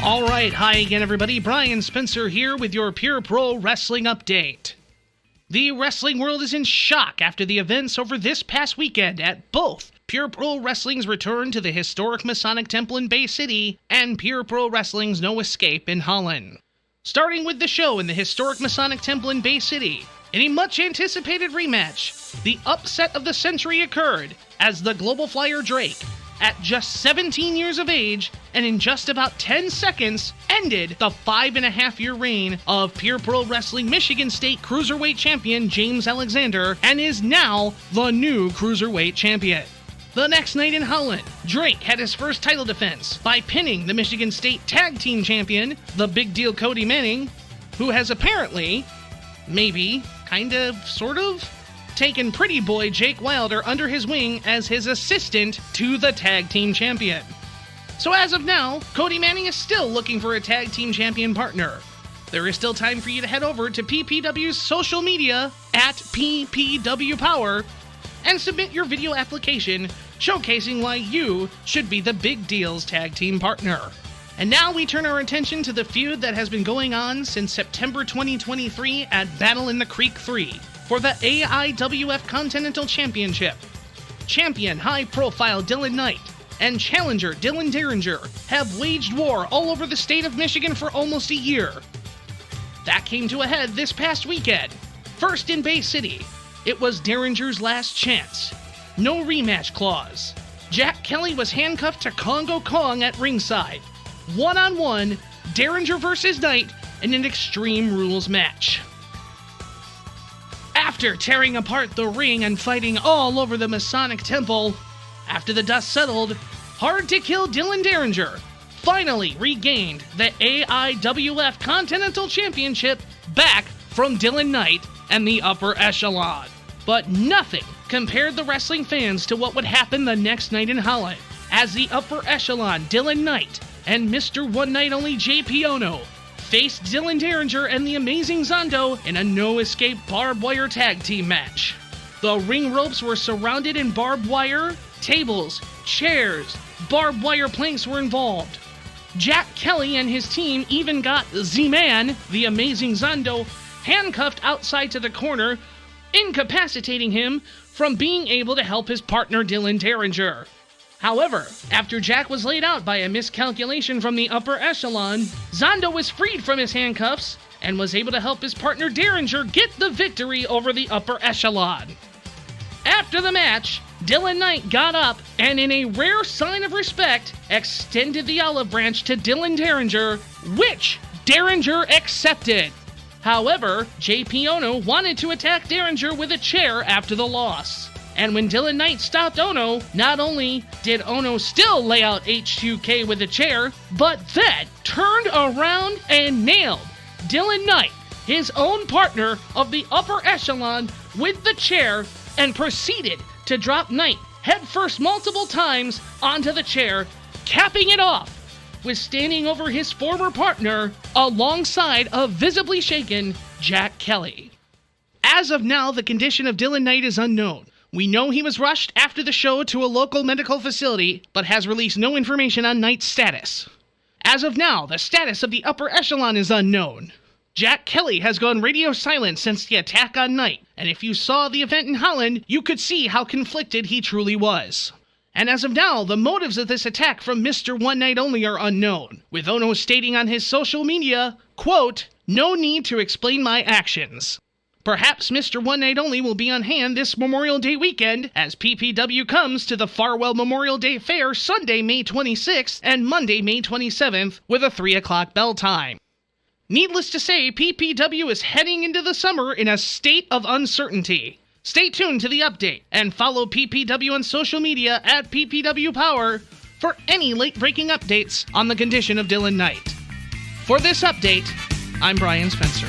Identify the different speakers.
Speaker 1: Alright, hi again everybody, Brian Spencer here with your Pure Pro Wrestling update. The wrestling world is in shock after the events over this past weekend at both Pure Pro Wrestling's return to the historic Masonic Temple in Bay City and Pure Pro Wrestling's No Escape in Holland. Starting with the show in the historic Masonic Temple in Bay City, in a much-anticipated rematch, the upset of the century occurred as the Global Flyer Drake, at just 17 years of age and in just about 10 seconds, ended the 5.5-year reign of Pure Pro Wrestling Michigan State Cruiserweight Champion James Alexander and is now the new Cruiserweight Champion. The next night in Holland, Drake had his first title defense by pinning the Michigan State Tag Team Champion, the Big Deal Cody Manning, who has apparently, maybe, kind of, sort of, taken Pretty Boy Jake Wilder under his wing as his assistant to the Tag Team Champion. So as of now, Cody Manning is still looking for a Tag Team Champion partner. There is still time for you to head over to PPW's social media at PPWPower and submit your video application showcasing why you should be the Big Deal's tag team partner. And now we turn our attention to the feud that has been going on since September 2023 at Battle in the Creek 3 for the AIWF Continental Championship. Champion high-profile Dylan Knight and challenger Dylan Derringer have waged war all over the state of Michigan for almost a year. That came to a head this past weekend. First in Bay City, it was Derringer's last chance. No rematch clause. Jack Kelly was handcuffed to Congo Kong at ringside. One-on-one, Derringer versus Knight in an Extreme Rules match. After tearing apart the ring and fighting all over the Masonic Temple, after the dust settled, hard-to-kill Dylan Derringer finally regained the AIWF Continental Championship back from Dylan Knight and the Upper Echelon. But nothing compared the wrestling fans to what would happen the next night in Holland, as the Upper Echelon Dylan Knight and Mr. One Night Only JP ONO faced Dylan Derringer and the Amazing Zondo in a no-escape barbed wire tag team match. The ring ropes were surrounded in barbed wire, tables, chairs, barbed wire planks were involved. Jack Kelly and his team even got Z-Man, the Amazing Zondo, handcuffed outside to the corner, incapacitating him from being able to help his partner Dylan Derringer. However, after Jack was laid out by a miscalculation from the Upper Echelon, Zondo was freed from his handcuffs and was able to help his partner Derringer get the victory over the Upper Echelon. After the match, Dylan Knight got up and, in a rare sign of respect, extended the olive branch to Dylan Derringer, which Derringer accepted. However, JP ONO wanted to attack Derringer with a chair after the loss. And when Dylan Knight stopped ONO, not only did ONO still lay out H2K with a chair, but then turned around and nailed Dylan Knight, his own partner of the Upper Echelon, with the chair and proceeded to drop Knight headfirst multiple times onto the chair, capping it off with standing over his former partner alongside a visibly shaken Jack Kelly. As of now, the condition of Dylan Knight is unknown. We know he was rushed after the show to a local medical facility, but has released no information on Knight's status. As of now, the status of the Upper Echelon is unknown. Jack Kelly has gone radio silent since the attack on Knight, and if you saw the event in Holland, you could see how conflicted he truly was. And as of now, the motives of this attack from Mr. One Night Only are unknown, with ONO stating on his social media, quote, "No need to explain my actions." Perhaps Mr. One Night Only will be on hand this Memorial Day weekend as PPW comes to the Farwell Memorial Day Fair Sunday, May 26th and Monday, May 27th with a 3 o'clock bell time. Needless to say, PPW is heading into the summer in a state of uncertainty. Stay tuned to the update and follow PPW on social media at PPW Power for any late-breaking updates on the condition of Dylan Knight. For this update, I'm Brian Spencer.